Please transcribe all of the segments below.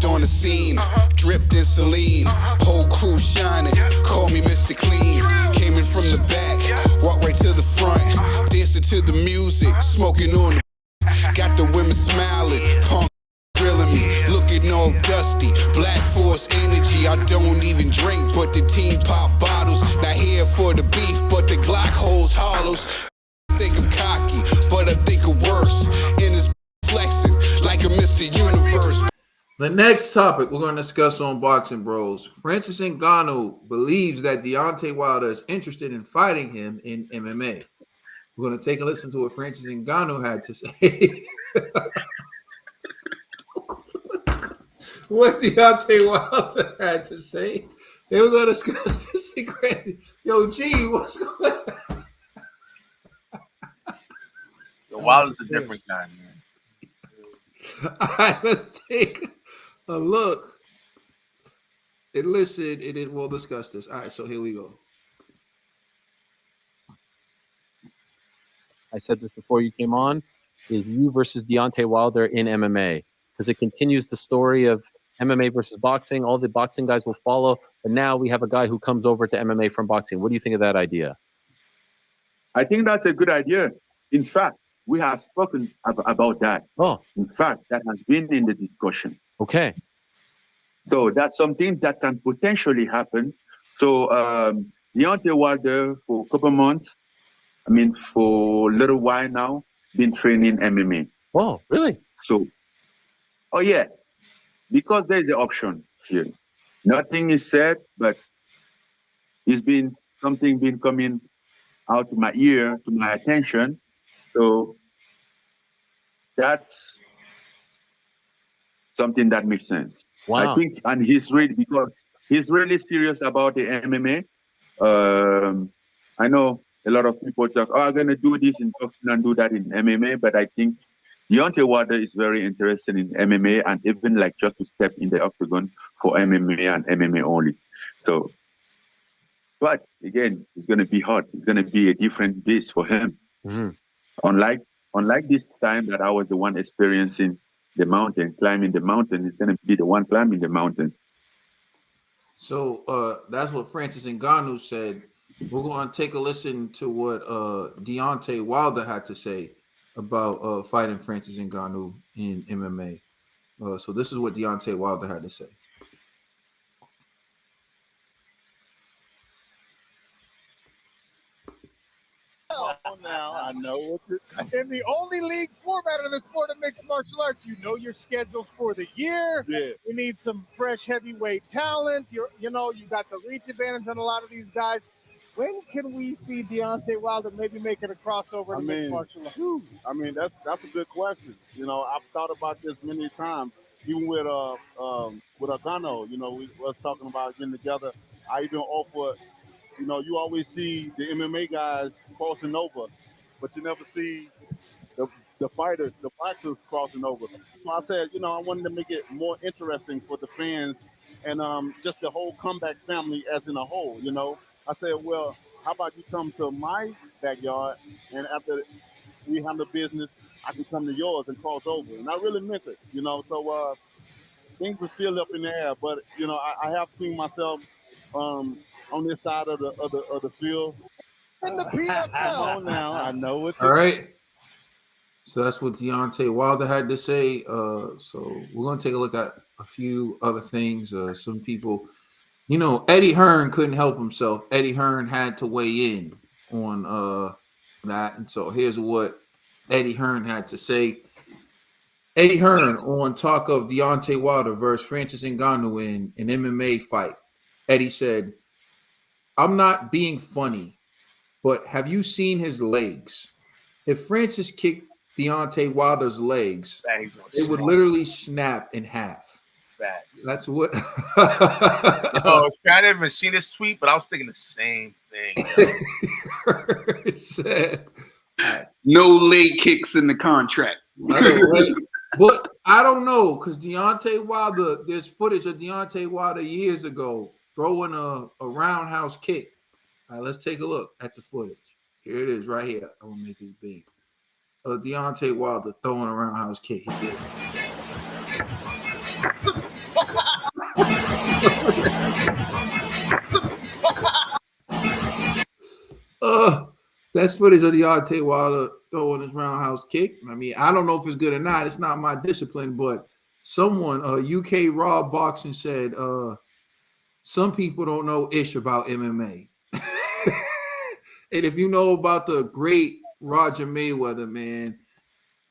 Stepped on the scene, dripped in saline. Whole crew shining, call me Mr. Clean. Came in from the back, walked right to the front. Dancing to the music, smoking on the. Got the women smiling, punk grilling me, looking all dusty. Black Force energy, I don't even drink, but the team pop bottles. Not here for the beef, but the Glock holds hollows. Think I'm cocky, but I think I'm worse. In this flexing like a Mr. Universe. The next topic we're going to discuss on Boxing Bros. Francis Ngannou believes that Deontay Wilder is interested in fighting him in MMA. We're going to take a listen to what Francis Ngannou had to say. What Deontay Wilder had to say. They were going to discuss this secret. Yo, G, what's going on? Wilder's a different guy, man. All right, let's take a look and listen, and then we'll discuss this. All right, so here we go. I said this before you came on, is you versus Deontay Wilder in MMA, because it continues the story of MMA versus boxing. All the boxing guys will follow, but now we have a guy who comes over to MMA from boxing. What do you think of that idea? I think that's a good idea. In fact, we have spoken about that. Oh, in fact, that has been in the discussion. Okay. So that's something that can potentially happen. So Deontay Wilder, for a couple months, for a little while now, been training MMA. Oh, really? So, oh yeah, because there's an option here. Nothing is said, but it's been something been coming out to my ear, to my attention. So that's something that makes sense. Wow. I think, and he's really serious about the MMA. I know a lot of people talk, I'm going to do this in boxing and do that in MMA, but I think Deontay Wilder is very interested in MMA and even like just to step in the octagon for MMA and MMA only. So, but again, it's going to be hard. It's going to be a different base for him. Mm-hmm. Unlike this time that I was the one experiencing the mountain, climbing the mountain, is going to be the one climbing the mountain. So that's what Francis Ngannou said. We're going to take a listen to what Deontay Wilder had to say about fighting Francis Ngannou in MMA. So this is what Deontay Wilder had to say. Now I know what you in the only league format of the sport of mixed martial arts. You know your schedule for the year. Yeah. You need some fresh heavyweight talent. You got the reach advantage on a lot of these guys. When can we see Deontay Wilder maybe making a crossover in mixed martial arts? That's a good question. I've thought about this many times, even with Ngannou. We was talking about getting together. I even offered. You always see the MMA guys crossing over, but you never see the fighters, the boxers crossing over. So I said, I wanted to make it more interesting for the fans and just the whole comeback family as in a whole, I said, well, how about you come to my backyard and after we handle business, I can come to yours and cross over. And I really meant it, so things are still up in the air, but, I have seen myself on this side of the field. In the PFL. Now I know what. All right. So that's what Deontay Wilder had to say. So we're going to take a look at a few other things. Some people, Eddie Hearn couldn't help himself. Eddie Hearn had to weigh in on that. And so here's what Eddie Hearn had to say. Eddie Hearn on talk of Deontay Wilder versus Francis Ngannou in an MMA fight. Eddie said, I'm not being funny, but have you seen his legs? If Francis kicked Deontay Wilder's legs, it would literally snap in half. That's what. I didn't even see this tweet, but I was thinking the same thing. It said, no leg kicks in the contract. But I don't know, because Deontay Wilder, there's footage of Deontay Wilder years ago throwing a roundhouse kick. All right, let's take a look at the footage. Here it is right here. I'm going to make this big. Deontay Wilder throwing a roundhouse kick. He did. That's footage of Deontay Wilder throwing his roundhouse kick. I mean, I don't know if it's good or not. It's not my discipline, but someone, UK Raw Boxing said, some people don't know ish about MMA. And if you know about the great Roger Mayweather, man,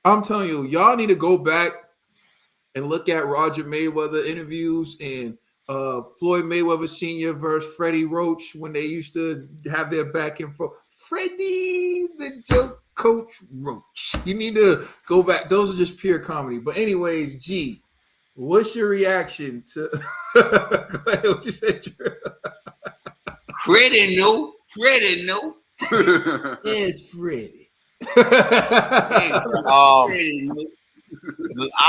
I'm telling you, y'all need to go back and look at Roger Mayweather interviews and Floyd Mayweather Sr. versus Freddie Roach when they used to have their back and forth. Freddie the joke coach Roach. You need to go back. Those are just pure comedy. But anyways, G, what's your reaction to go ahead, what you said, Drew? Freddie no. It's Freddie. I'll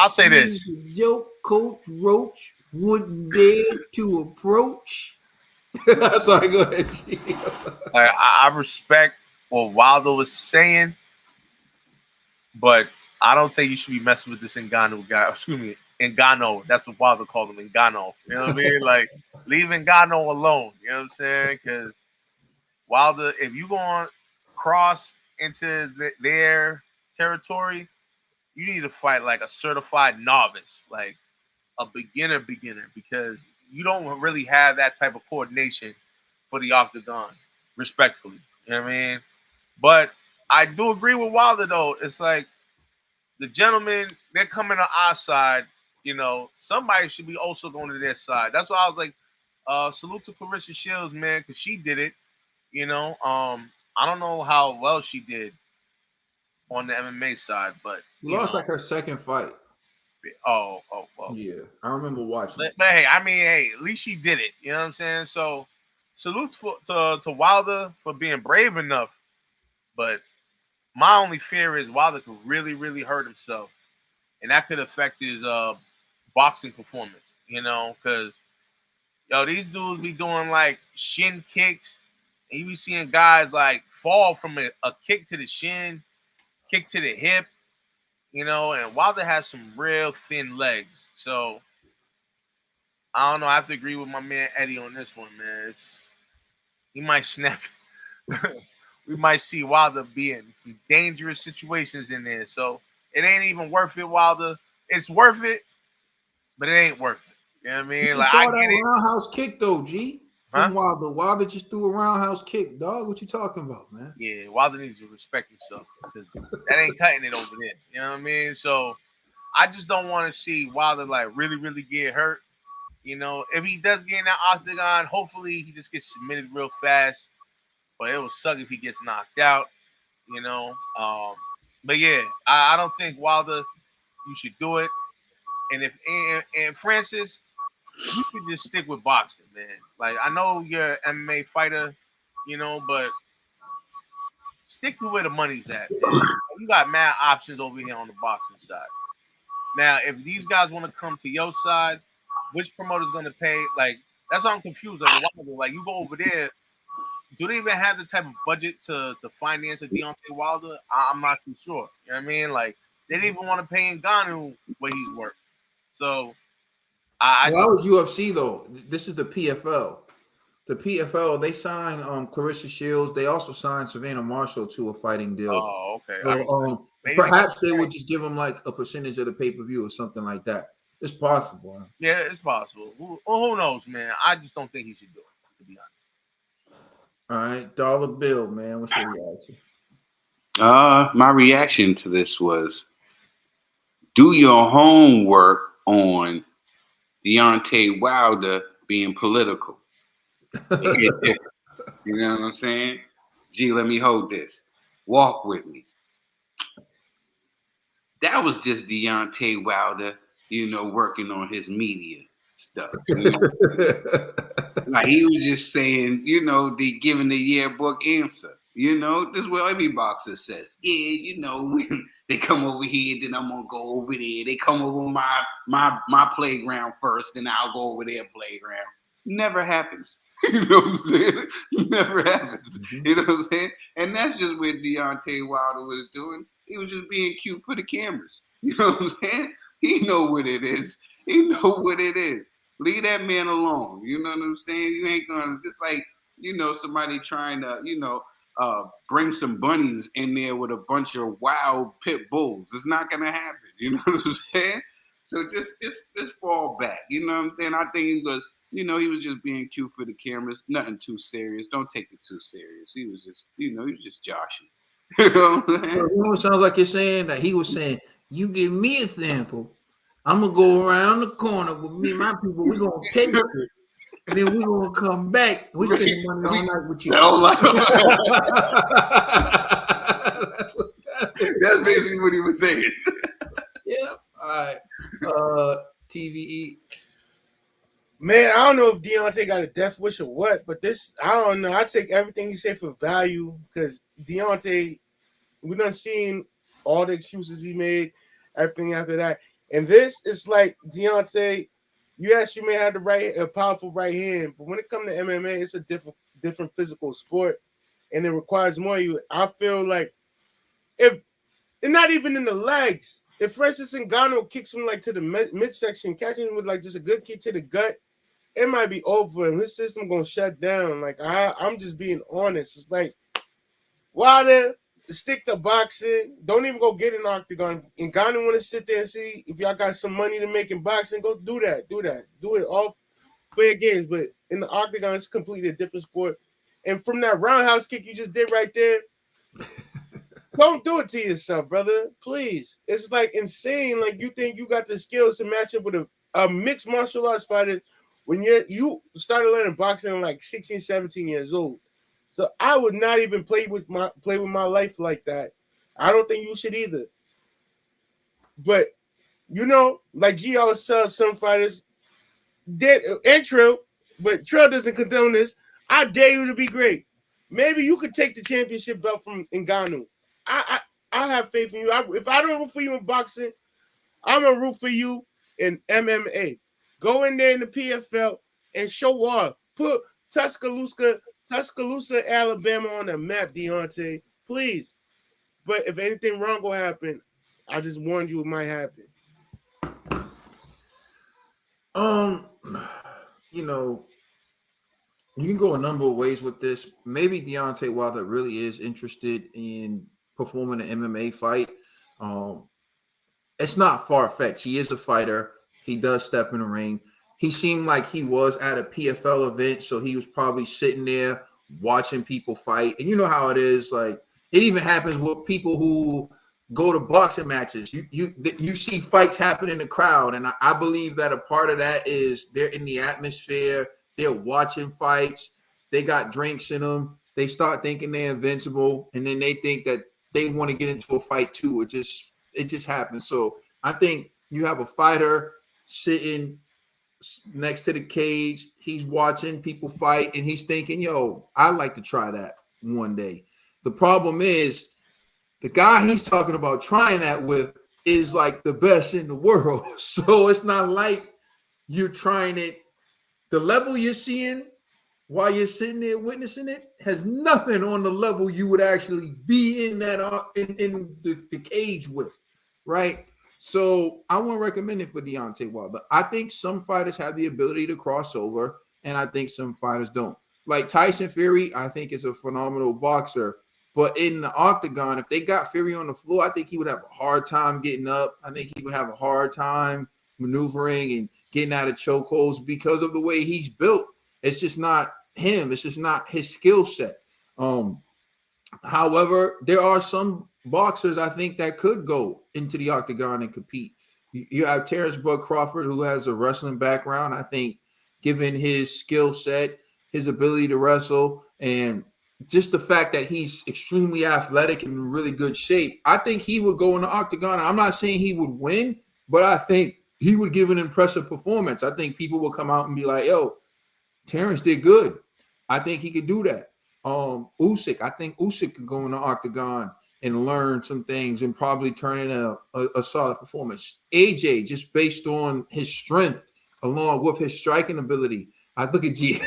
say this. The joke coach Roach wouldn't dare to approach. Sorry, go ahead, G. I respect what Wilder was saying, but I don't think you should be messing with this Ngannou guy. Excuse me, Ngannou. That's what Wilder called him, Ngannou. You know what I mean? Like, leave Ngannou alone. You know what I'm saying? Because Wilder, if you going to cross into their territory, you need to fight like a certified novice, like a beginner, because you don't really have that type of coordination for the octagon, respectfully. You know what I mean? But I do agree with Wilder, though. It's like the gentlemen, they're coming to our side. You know, somebody should be also going to their side. That's why I was like, salute to Clarissa Shields, man, because she did it. You know, I don't know how well she did on the MMA side, but She lost like her second fight. Oh, well. Yeah, I remember watching. But hey, I mean, at least she did it. You know what I'm saying? So, salute to Wilder for being brave enough. But my only fear is Wilder could really, really hurt himself, and that could affect his boxing performance. You know, because these dudes be doing like shin kicks, and you be seeing guys like fall from a kick to the shin, kick to the hip. You know, and Wilder has some real thin legs. So, I don't know. I have to agree with my man Eddie on this one, man. He might snap. We might see Wilder be in some dangerous situations in there. So, it ain't even worth it, Wilder. It's worth it, but it ain't worth it. You know what I mean? You Like, saw I that get it. roundhouse kick, though, G. From Huh? Wilder. Wilder just threw a roundhouse kick, dog. What you talking about, man? Yeah, Wilder needs to respect himself because that ain't cutting it over there. You know what I mean? So, I just don't want to see Wilder like really, really get hurt. You know, if he does get in that octagon, hopefully he just gets submitted real fast. But it would suck if he gets knocked out. You know, but yeah, I don't think Wilder, you should do it. And and Francis, you should just stick with boxing, man. Like, I know you're an MMA fighter, you know, but stick to where the money's at, man. You got mad options over here on the boxing side. Now, if these guys want to come to your side, which promoter's going to pay? Like, that's why I'm confused. Like, you go over there, do they even have the type of budget to finance a Deontay Wilder? I'm not too sure. You know what I mean? Like, they didn't even want to pay Ngannou what he's worth. So, That was UFC, though. This is the PFL. The PFL, they signed Clarissa Shields. They also signed Savannah Marshall to a fighting deal. Oh, okay. So, perhaps they would just give them like a percentage of the pay-per-view or something like that. It's possible. Huh? Yeah, it's possible. Who knows, man? I just don't think he should do it, to be honest. All right. Dollar Bill, man. What's your reaction? My reaction to this was, do your homework on Deontay Wilder being political. You know what I'm saying? Gee, let me hold this. Walk with me. That was just Deontay Wilder, working on his media stuff. Like, he was just saying, giving the yearbook answer. This is what every boxer says. Yeah, when they come over here, then I'm gonna go over there. They come over my playground first, then I'll go over their playground. Never happens. You know what I'm saying? Never happens. Mm-hmm. You know what I'm saying? And that's just what Deontay Wilder was doing. He was just being cute for the cameras. You know what I'm saying? He know what it is. He know what it is. Leave that man alone. You know what I'm saying? You ain't gonna just like, somebody trying to, bring some bunnies in there with a bunch of wild pit bulls. It's not gonna happen. You know what I'm saying? So just fall back. You know what I'm saying? I think he was, he was just being cute for the cameras. Nothing too serious. Don't take it too serious. He was just, he was just joshing. You know what I'm saying? It sounds like you're saying that he was saying, "You give me a sample, I'm gonna go around the corner with me and my people. We're gonna taste it, and then we're gonna come back. We spend money all night with you." That's basically what he was saying. Yeah. All right. TVE. Man, I don't know if Deontay got a death wish or what, but this, I don't know. I take everything he said for value because Deontay, we done seen all the excuses he made, everything after that. And this is like Deontay, yes, you may have a powerful right hand, but when it comes to MMA, it's a different physical sport, and it requires more of you. I feel like if, and not even in the legs, if for instance Ngannou kicks him like to the midsection, catching him with like just a good kick to the gut, it might be over and his system gonna shut down. Like I'm just being honest. It's like, why then stick to boxing? Don't even go get an octagon. And Ngannou want to sit there and see if y'all got some money to make in boxing. Go do that. Do it all fair games. But in the octagon, it's completely a different sport. And from that roundhouse kick you just did right there, don't do it to yourself, brother. Please. It's like insane. Like you think you got the skills to match up with a mixed martial arts fighter when you started learning boxing at like 16, 17 years old. So I would not even play with my life like that. I don't think you should either. But like G always tells some fighters, and Trill, but Trill doesn't condone this. I dare you to be great. Maybe you could take the championship belt from Ngannou. I have faith in you. If I don't root for you in boxing, I'm gonna root for you in MMA. Go in there in the PFL and show off. Put Tuscaloosa, Alabama on the map, Deontay. Please. But if anything wrong will happen, I just warned you it might happen. You can go a number of ways with this. Maybe Deontay Wilder really is interested in performing an MMA fight. It's not far-fetched. He is a fighter. He does step in the ring. He seemed like he was at a PFL event, so he was probably sitting there watching people fight. And you know how it is. Like, it even happens with people who go to boxing matches. You see fights happen in the crowd, and I believe that a part of that is they're in the atmosphere. They're watching fights. They got drinks in them. They start thinking they're invincible, and then they think that they want to get into a fight too. It just happens. So I think you have a fighter sitting next to the cage. He's watching people fight, and he's thinking, "Yo, I'd like to try that one day." The problem is the guy he's talking about trying that with is like the best in the world. So it's not like you're trying it. The level you're seeing while you're sitting there witnessing it has nothing on the level you would actually be in that in the cage with, right? So I won't recommend it for Deontay Wilder. I think some fighters have the ability to cross over, and I think some fighters don't. Like Tyson Fury, I think is a phenomenal boxer, but in the octagon, if they got Fury on the floor, I think he would have a hard time getting up. I think he would have a hard time maneuvering and getting out of chokeholds because of the way he's built. It's just not him. It's just not his skill set. However, there are some boxers I think that could go into the octagon and compete. You have Terrence Bud Crawford, who has a wrestling background. I think given his skill set, his ability to wrestle, and just the fact that he's extremely athletic and in really good shape, I think he would go in the octagon. I'm not saying he would win, but I think he would give an impressive performance. I think people will come out and be like, yo, Terrence did good. I think he could do that. Usyk, I think Usyk could go in the octagon and learn some things and probably turn in a solid performance. AJ, just based on his strength along with his striking ability. I look at G.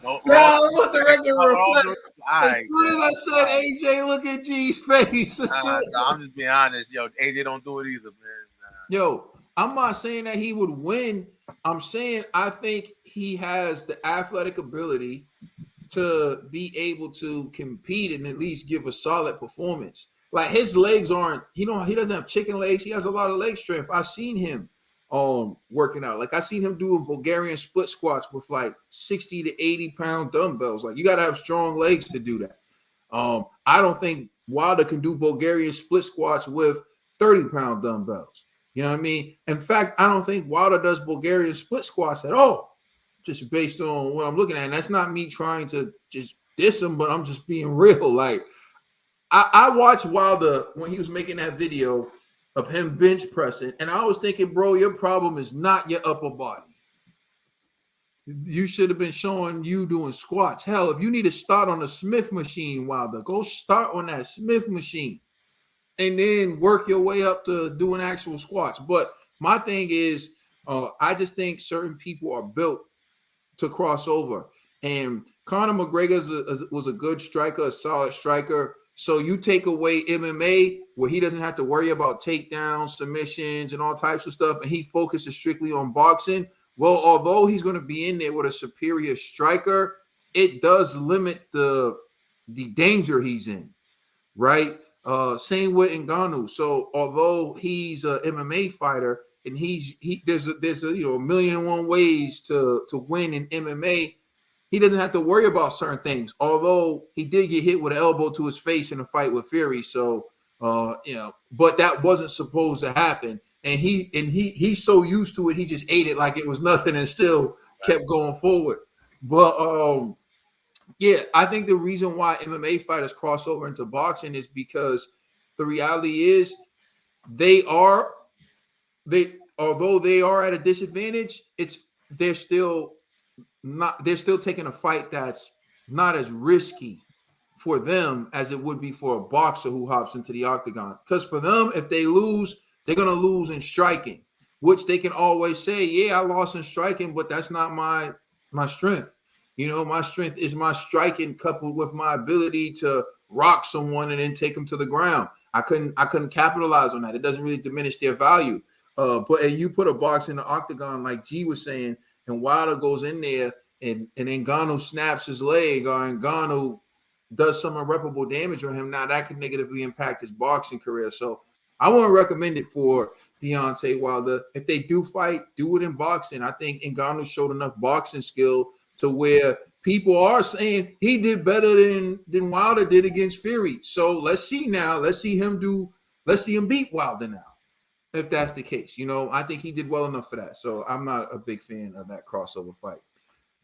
What the record reflects. As soon as I said AJ, look at G's face. I'm just being honest. Yo, AJ don't do it either, man. Yo, I'm not saying that he would win. I'm saying I think he has the athletic ability to be able to compete and at least give a solid performance. Like his legs aren't, he doesn't have chicken legs. He has a lot of leg strength. I've seen him working out. Like I seen him doing Bulgarian split squats with like 60 to 80 pound dumbbells. Like you got to have strong legs to do that. I don't think Wilder can do Bulgarian split squats with 30-pound dumbbells. You know what I mean? In fact, I don't think Wilder does Bulgarian split squats at all, just based on what I'm looking at. And that's not me trying to just diss him, but I'm just being real. Like I watched Wilder when he was making that video of him bench pressing, and I was thinking, bro, your problem is not your upper body. You should have been showing you doing squats. Hell, if you need to start on the Smith machine, Wilder, go start on that Smith machine and then work your way up to doing actual squats. But my thing is, I just think certain people are built to cross over. And Conor McGregor was a good striker, a solid striker. So you take away MMA where he doesn't have to worry about takedowns, submissions, and all types of stuff, and he focuses strictly on boxing. Well, although he's going to be in there with a superior striker, it does limit the danger he's in, right? Same with Ngannou. So although he's an MMA fighter and there's a a million and one ways to win in MMA, he doesn't have to worry about certain things. Although he did get hit with an elbow to his face in a fight with Fury, so but that wasn't supposed to happen. And he's so used to it, he just ate it like it was nothing and still kept going forward. But yeah, I think the reason why MMA fighters cross over into boxing is because the reality is although they are at a disadvantage, they're still taking a fight that's not as risky for them as it would be for a boxer who hops into the octagon. Because for them, if they lose, they're going to lose in striking, which they can always say, yeah, I lost in striking, but that's not my strength. My strength is my striking coupled with my ability to rock someone and then take them to the ground. I couldn't capitalize on that. It doesn't really diminish their value. But you put a boxer in the octagon, like G was saying, and Wilder goes in there and Ngannou snaps his leg, or Ngannou does some irreparable damage on him, now that could negatively impact his boxing career. So I wouldn't recommend it for Deontay Wilder. If they do fight, do it in boxing. I think Ngannou showed enough boxing skill to where people are saying he did better than Wilder did against Fury. So let's see now. Let's see him beat Wilder now, if that's the case. I think he did well enough for that. So I'm not a big fan of that crossover fight.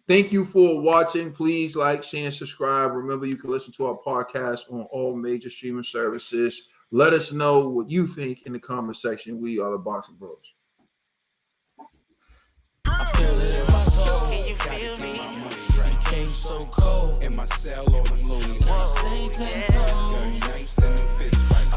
Thank you for watching. Please like, share, and subscribe. Remember, you can listen to our podcast on all major streaming services. Let us know what you think in the comment section. We are the Boxing Bros. I feel it in my soul. Can you feel me? Became so cold in my cell, all them lonely nights. Stay 10 toes.